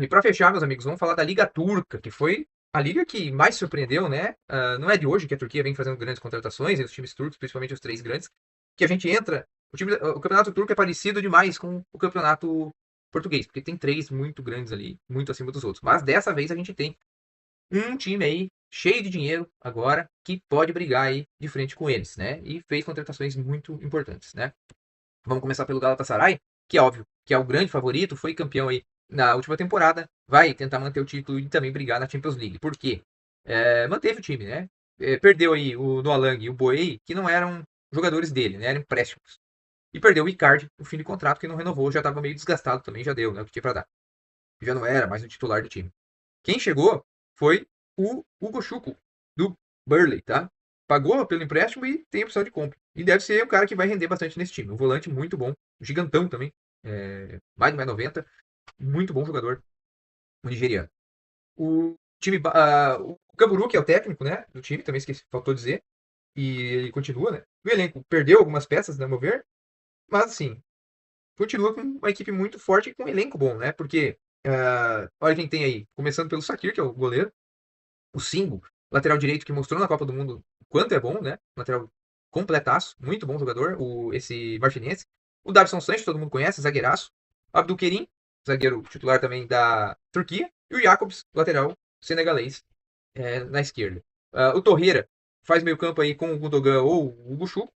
E para fechar, meus amigos, vamos falar da Liga Turca, que foi a liga que mais surpreendeu, né? Não é de hoje que a Turquia vem fazendo grandes contratações, e os times turcos, principalmente os três grandes, que a gente entra. O campeonato turco é parecido demais com o campeonato português, porque tem três muito grandes ali, muito acima dos outros. Mas dessa vez a gente tem um time aí cheio de dinheiro agora que pode brigar aí de frente com eles, né? E fez contratações muito importantes, né? Vamos começar pelo Galatasaray, que é óbvio que é o grande favorito, foi campeão aí na última temporada, vai tentar manter o título e também brigar na Champions League. Por quê? Manteve o time, né? Perdeu aí o Noalang e o Boey, que não eram jogadores dele, né? Eram empréstimos. E perdeu o Icardi, o fim de contrato, que não renovou, já estava meio desgastado também, já deu, né? O que tinha para dar. Já não era mais o titular do time. Quem chegou foi o Hugo Chuko, do Burley, tá? Pagou pelo empréstimo e tem opção de compra. E deve ser o cara que vai render bastante nesse time. Um volante muito bom, gigantão também, mais de 1,90 m, muito bom jogador, o nigeriano. O time, o Camburu, que é o técnico, né, do time, também esqueci, faltou dizer, e ele continua, né? O elenco perdeu algumas peças, né, a meu ver, mas assim, continua com uma equipe muito forte e com um elenco bom, né? Porque olha quem tem aí, começando pelo Sakir, que é o goleiro, o Singo, lateral direito que mostrou na Copa do Mundo o quanto é bom, né? Lateral completaço, muito bom jogador, esse martinense. O Davinson Sanches, todo mundo conhece, zagueiraço. Abdulkerim, zagueiro titular também da Turquia. E o Jacobs, lateral senegalês, na esquerda. O Torreira faz meio campo aí com o Gundogan ou o Guchu.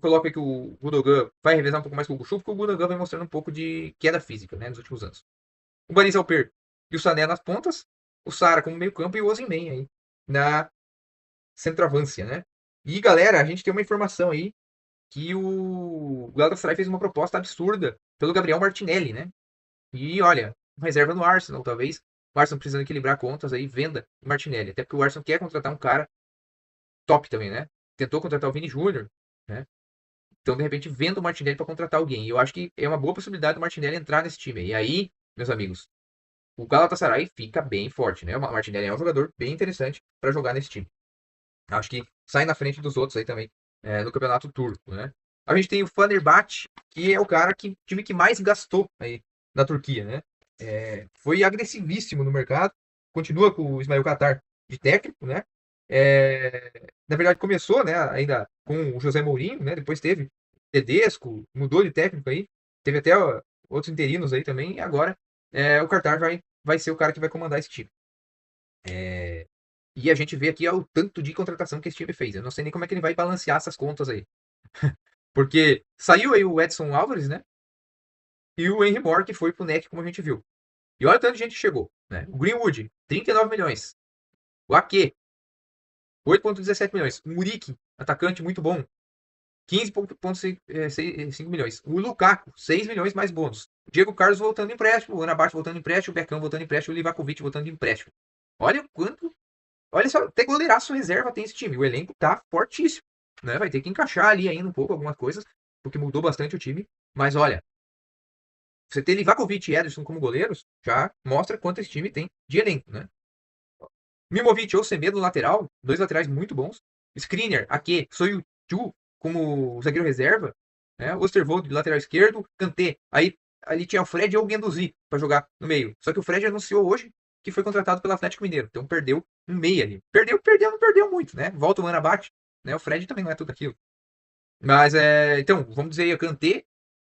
Coloca que o Gundogan vai revezar um pouco mais com o Guchu, porque o Gundogan vem mostrando um pouco de queda física, né, nos últimos anos. O Baris Alper e o Sané nas pontas, o Sara como meio campo e o Osimhen aí na centroavância, né? E galera, a gente tem uma informação aí que o Galatasaray fez uma proposta absurda pelo Gabriel Martinelli, né? E olha, reserva no Arsenal, talvez. O Arsenal precisando equilibrar contas aí, venda o Martinelli. Até porque o Arsenal quer contratar um cara top também, né? Tentou contratar o Vini Júnior, né? Então, de repente, venda o Martinelli para contratar alguém. E eu acho que é uma boa possibilidade do Martinelli entrar nesse time. E aí, meus amigos, o Galatasaray fica bem forte, né? O Martinelli é um jogador bem interessante para jogar nesse time. Acho que sai na frente dos outros aí também no campeonato turco, né? A gente tem o Fenerbahçe, que é o time que mais gastou aí na Turquia, né? Foi agressivíssimo no mercado, continua com o Ismail Katar de técnico, né? Na verdade começou, né? Ainda com o José Mourinho, né? Depois teve Tedesco, mudou de técnico aí, teve até outros interinos aí também, e agora o Katar vai ser o cara que vai comandar esse time. E a gente vê aqui o tanto de contratação que esse time fez. Eu não sei nem como é que ele vai balancear essas contas aí. Porque saiu aí o Edson Álvares, né? E o Henry Moore, que foi pro NEC, como a gente viu. E olha o tanto de gente que chegou, né? O Greenwood, 39 milhões. O Ake, 8,17 milhões. O Muriqi, atacante muito bom, 15,5 milhões. O Lukaku, 6 milhões mais bônus. O Diego Carlos voltando em empréstimo, o Anabato voltando em empréstimo, o Beckham voltando em empréstimo, o Livakovic voltando em empréstimo. Olha quanto. Olha só, até goleiraço reserva tem esse time. O elenco tá fortíssimo, né? Vai ter que encaixar ali ainda um pouco algumas coisas, porque mudou bastante o time. Mas olha, você ter Livakovic e Ederson como goleiros já mostra quanto esse time tem de elenco, né? Mimovic ou Semedo no lateral, dois laterais muito bons. Skriniar, Ake, Soyuncu como zagueiro reserva, né? Osterwolde de lateral esquerdo, Kanté. Aí ali tinha o Fred ou o Guendouzi para jogar no meio. Só que o Fred anunciou hoje que foi contratado pelo Atlético Mineiro. Então perdeu um meia ali. Perdeu, não perdeu muito, né? Volta o Manabate, né? O Fred também não é tudo aquilo. Mas então, vamos dizer aí, Kanté,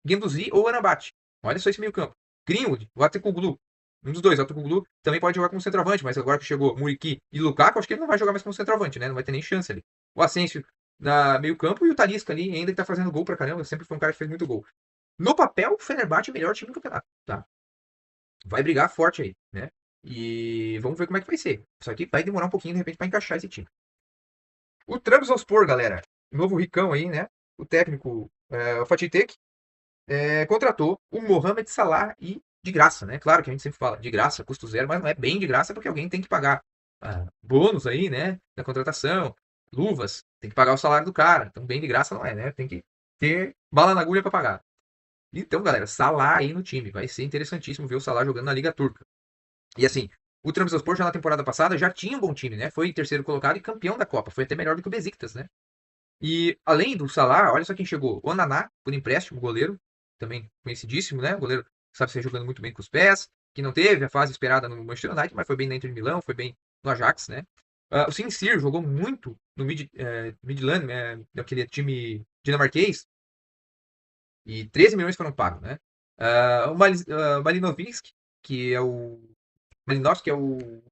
Guendouzi ou Anabate. Olha só esse meio campo. Greenwood, Waterkoglu. Um dos dois, Waterkoglu também pode jogar como centroavante, mas agora que chegou Muriqui e Lukaku, acho que ele não vai jogar mais como centroavante, né? Não vai ter nem chance ali. O Asensio na meio campo e o Talisca ali, ainda que tá fazendo gol pra caramba, sempre foi um cara que fez muito gol. No papel, o Fenerbahçe é o melhor time do campeonato, tá? Vai brigar forte aí, né? E vamos ver como é que vai ser. Só que vai demorar um pouquinho, de repente, pra encaixar esse time. O Trabzonspor, galera, novo ricão aí, né? O técnico, o Fatih Tekke, contratou o Mohamed Salah e de graça, né? Claro que a gente sempre fala de graça, custo zero, mas não é bem de graça porque alguém tem que pagar bônus aí, né? Da contratação, luvas, tem que pagar o salário do cara. Então, bem de graça não é, né? Tem que ter bala na agulha para pagar. Então, galera, Salah aí no time. Vai ser interessantíssimo ver o Salah jogando na Liga Turca. E assim, o Trabzonspor já na temporada passada já tinha um bom time, né? Foi terceiro colocado e campeão da Copa. Foi até melhor do que o Besiktas, né? E além do Salah, olha só quem chegou. O Onaná, por empréstimo, goleiro, também conhecidíssimo, né? O goleiro sabe ser jogando muito bem com os pés. que não teve a fase esperada no Manchester United, mas foi bem na Inter de Milão, foi bem no Ajax, né? O Sincir jogou muito no Midland, daquele time dinamarquês, e 13 milhões foram pagos, né? Malinovski, que é o Malinovski, que é o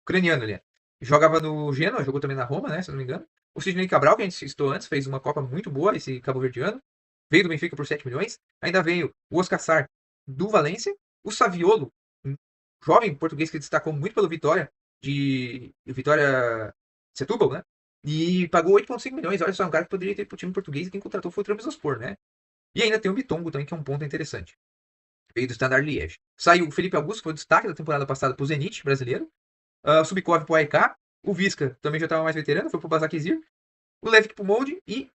ucraniano ali, jogava no Genoa, jogou também na Roma, né? Se eu não me engano. O Sidney Cabral, que a gente citou antes, fez uma Copa muito boa, esse cabo-verdiano. Veio do Benfica por 7 milhões. Ainda veio o Oscar Sarr do Valência. O Saviolo, um jovem português que destacou muito pelo Vitória Setúbal, né? E pagou 8,5 milhões. Olha só, um cara que poderia ter pro time português e quem contratou foi o Trabzonspor, né? E ainda tem o Bitongo também, que é um ponto interessante. Veio do Standard Liège. Saiu o Felipe Augusto, foi o destaque da temporada passada pro Zenit brasileiro. O Subkov pro AEK. O Visca também já estava mais veterano, foi pro Basaksehir. O Levic pro Molde e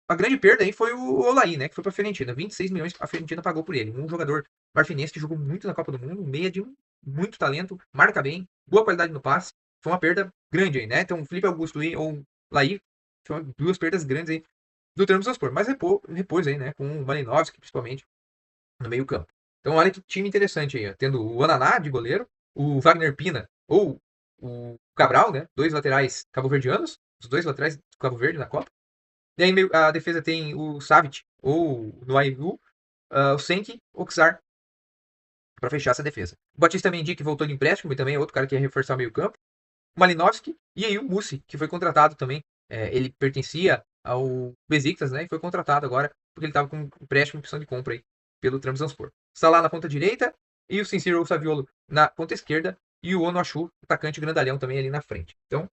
a grande perda aí foi o Olaí, né? Que foi pra Fiorentina. 26 milhões a Fiorentina pagou por ele. Um jogador marfinense que jogou muito na Copa do Mundo, meia de muito talento, marca bem, boa qualidade no passe. Foi uma perda grande aí, né? Então, Felipe Augusto e ou Laí foram duas perdas grandes aí do Trabzonspor. Mas repôs aí, né? Com o Malinovski, principalmente, no meio-campo. Então, olha que time interessante aí, ó. Tendo o Ananá de goleiro, o Wagner Pina ou o Cabral, né? Dois laterais cabo-verdianos, os dois laterais do Cabo Verde na Copa. E aí a defesa tem o Savic ou o Noivu, o Senki, o Xar para fechar essa defesa. O Batista Mendy, que voltou de empréstimo, e também é outro cara que ia reforçar o meio campo. O Malinovski e aí o Mussi, que foi contratado também. Ele pertencia ao Besiktas, né? E foi contratado agora porque ele estava com empréstimo e opção de compra aí pelo Trabzonspor. Salah na ponta direita e o Sincero Saviolo na ponta esquerda e o Onuachu, atacante grandalhão também ali na frente. Então,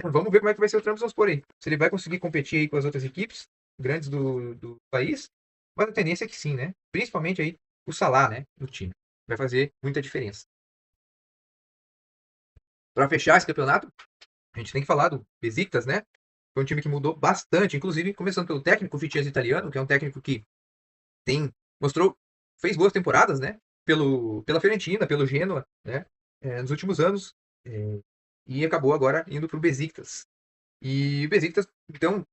vamos ver como é que vai ser o Trabzonspor aí. Se ele vai conseguir competir aí com as outras equipes grandes do país. Mas a tendência é que sim, né? Principalmente aí o Salah, né? No time. Vai fazer muita diferença. Para fechar esse campeonato, a gente tem que falar do Besiktas, né? Foi um time que mudou bastante, inclusive começando pelo técnico, o Vitesse italiano, que é um técnico que fez boas temporadas, né? Pela Fiorentina, pelo Genoa, né? Nos últimos anos. E acabou agora indo para o Besiktas. E o Besiktas, então,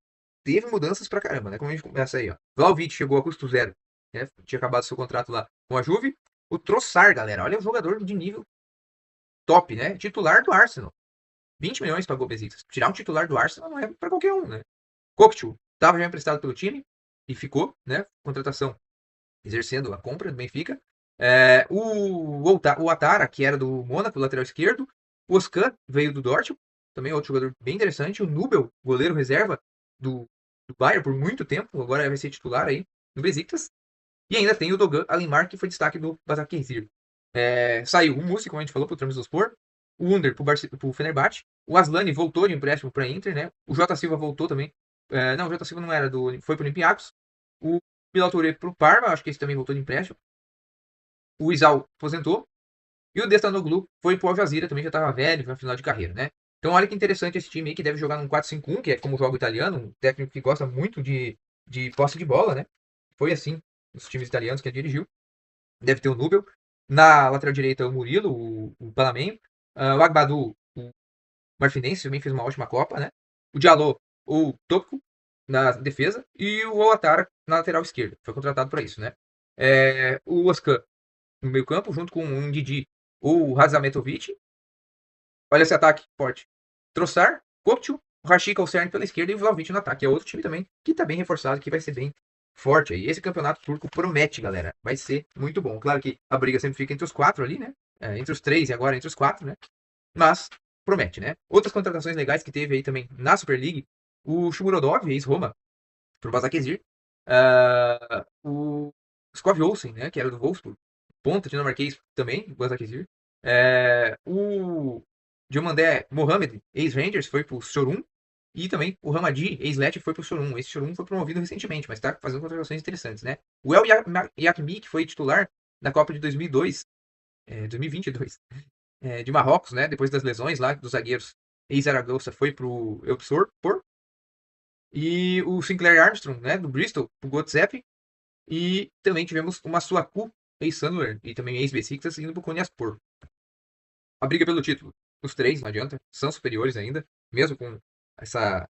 teve mudanças pra caramba, né? Como a gente começa aí, ó. Vlahovic chegou a custo zero, né? Tinha acabado seu contrato lá com a Juve. O Trossard, galera, olha, um jogador de nível top, né? Titular do Arsenal. 20 milhões pagou o Besiktas. Tirar um titular do Arsenal não é pra qualquer um, né? Kokchu estava já emprestado pelo time e ficou, né? Contratação exercendo a compra do Benfica. O Atara, que era do Mônaco, lateral esquerdo. O Oscan veio do Dortmund, também outro jogador bem interessante. O Nubel, goleiro reserva do Bayern por muito tempo, agora vai ser titular aí no Besiktas. E ainda tem o Dogan Alimar, que foi destaque do Basaksehir. Saiu o Mussi, como a gente falou, pro Trabzonspor. O Under pro Fenerbahçe. O Aslani voltou de empréstimo para Inter, né? O Jota Silva voltou também. Não, o Jota Silva não era foi pro Olympiacos. O Bilal Touré pro Parma, acho que esse também voltou de empréstimo. O Izal aposentou. E o Destanoglu foi pro Al Jazeera, também já estava velho, no final de carreira, né? Então olha que interessante esse time aí, que deve jogar num 4-5-1, que é como joga o italiano, um técnico que gosta muito de posse de bola, né? Foi assim nos times italianos que ele dirigiu. Deve ter o Nubel. Na lateral direita, o Murilo, o Panamenho. O Agbadu, o Marfinense, também fez uma ótima Copa, né? O Diallo, o Topko, na defesa. E o Ouattara na lateral esquerda. Foi contratado para isso, né? O Oscan no meio campo, junto com o Ndidi ou o Hazametovic. Olha esse ataque forte. Trossard, Koptił, o Rashika, o Cern pela esquerda e o Vlahovic no ataque. É outro time também que tá bem reforçado, que vai ser bem forte aí. Esse campeonato turco promete, galera. Vai ser muito bom. Claro que a briga sempre fica entre os quatro ali, né? Entre os três e agora entre os quatro, né? Mas promete, né? Outras contratações legais que teve aí também na Super League. O Shumurodov, ex-Roma, pro Basaksehir. O Skov Olsen, né? Que era do Wolfsburg. Ponta dinamarquês também, do Basaksehir. O Diomandé Mohamed, ex-Rangers, foi pro Chorum. E também o Hamadi, ex-Lecce, foi pro Chorum. Esse Chorum foi promovido recentemente, mas tá fazendo contratações interessantes, né? O El Yakmi, que foi titular na Copa de 2002, 2022, de Marrocos, né? Depois das lesões lá dos zagueiros ex-Zaragoza, foi pro Elpsor. E o Sinclair Armstrong, né? Do Bristol, pro Gotsep. E também tivemos o Masuaku, ex-Sunderland, e também ex-Besiktas, indo pro Konyaspor. A briga pelo título. Os três, não adianta, são superiores ainda, mesmo com essa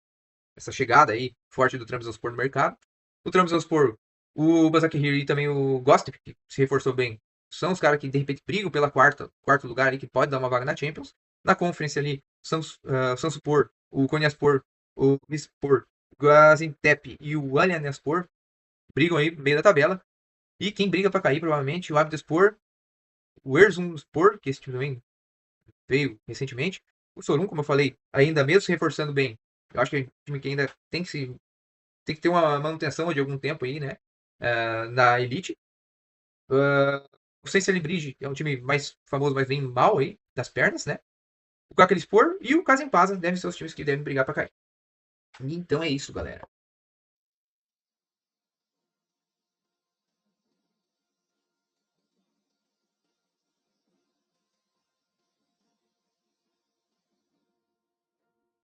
chegada aí forte do Trabzonspor no mercado. O Trabzonspor, o Basaksehir e também o Gossip, que se reforçou bem, são os caras que de repente brigam pela quarto lugar ali, que pode dar uma vaga na Champions. Na Conference ali, Samsunspor, o Konyaspor, o Mispor, o Gaziantep e o Alanyaspor brigam aí no meio da tabela. E quem briga para cair, provavelmente, o Abdespor, o Erzurumspor, que esse time também veio recentemente. O Sorum, como eu falei, ainda mesmo se reforçando bem, eu acho que é um time que ainda tem que ter uma manutenção de algum tempo aí, né? Na Elite. O Sense Bridge é um time mais famoso, mas vem mal aí, das pernas, né? O Kakkelispor e o Kazempasa devem ser os times que devem brigar para cair. Então é isso, galera.